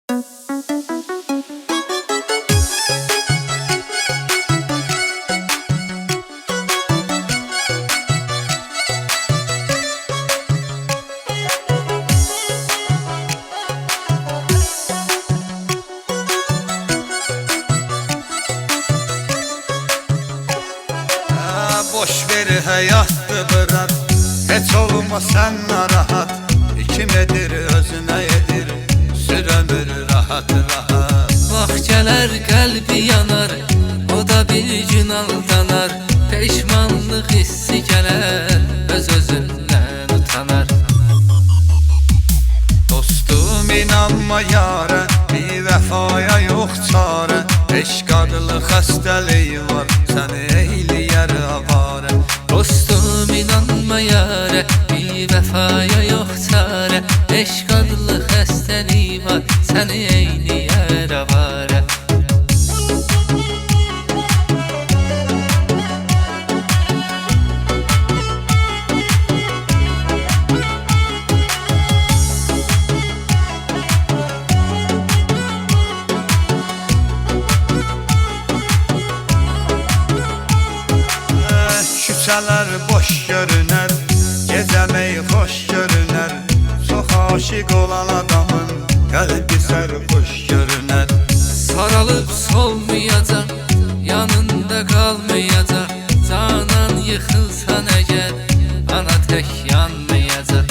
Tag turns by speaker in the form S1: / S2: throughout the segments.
S1: Boş ver hayattı bırak, hiç olma sen narahat. İkimedir özüne yedir, sür ömür rahat rahat.
S2: Vaxt gələr qəlbi yanar, o da bir gün aldanar. Peşmanlıq hissi gələr, öz-özündən utanar.
S1: Dostum inanma yara, bir vəfaya yox çarə. Eşq adlı xəstəliyi var, səni eyləyər avarə.
S2: Dostum inanma yarə, bir vəfaya yox çarə. Eşq adlı xəstəlik var, səni eyləyər avarə.
S1: Küçələr boş görünər, gecəmək xoş görünər. Çox aşiq olan adamın qəlbi sərxoş görünər.
S2: Saralıb solmayacaq, yanında qalmayacaq. Canan yıxılsan əgər, ana tək yanmayacaq.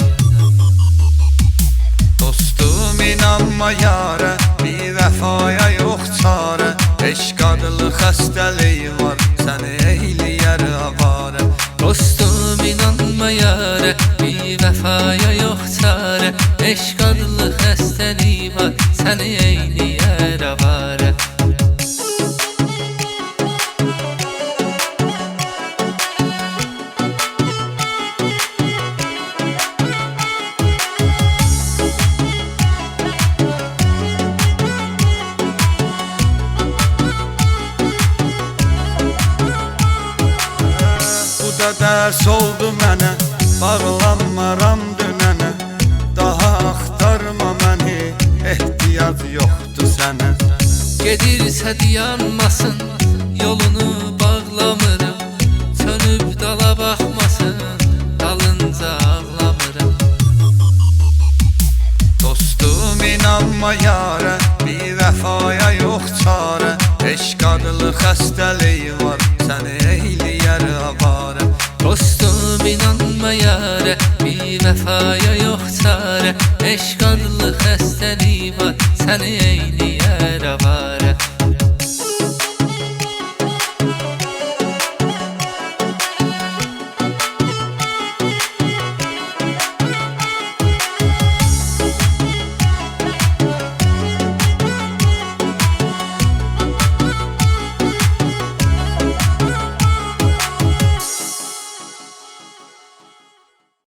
S1: Dostum inanma yarə, bir vəfaya yox çarə. Eşq adlı xəstəliyi var, səni eyləyər avarə.
S2: Dostum inanma yarə, bir vəfaya yox çarə. Eşq adlı xəstəlik var, səni eyləyər avarə.
S1: Bu da dərs oldu mənə, bağlanmaram dünənə. Daha axtarma məni, ehtiyac yoxdur sənə.
S2: Gedirsə dayanmasın, yolunu bağlamırım. Sönüb dala baxmasın, dalınca ağlamırım.
S1: Dostum inanma yarə, bir vəfaya yox çarə. Eşq adlı xəstəliyi var, səni eyləyər avarə.
S2: Dostum inanma yarə, bir vəfaya yox çarə. Eşq adlı xəstəlik var, səni eyləyər avarə.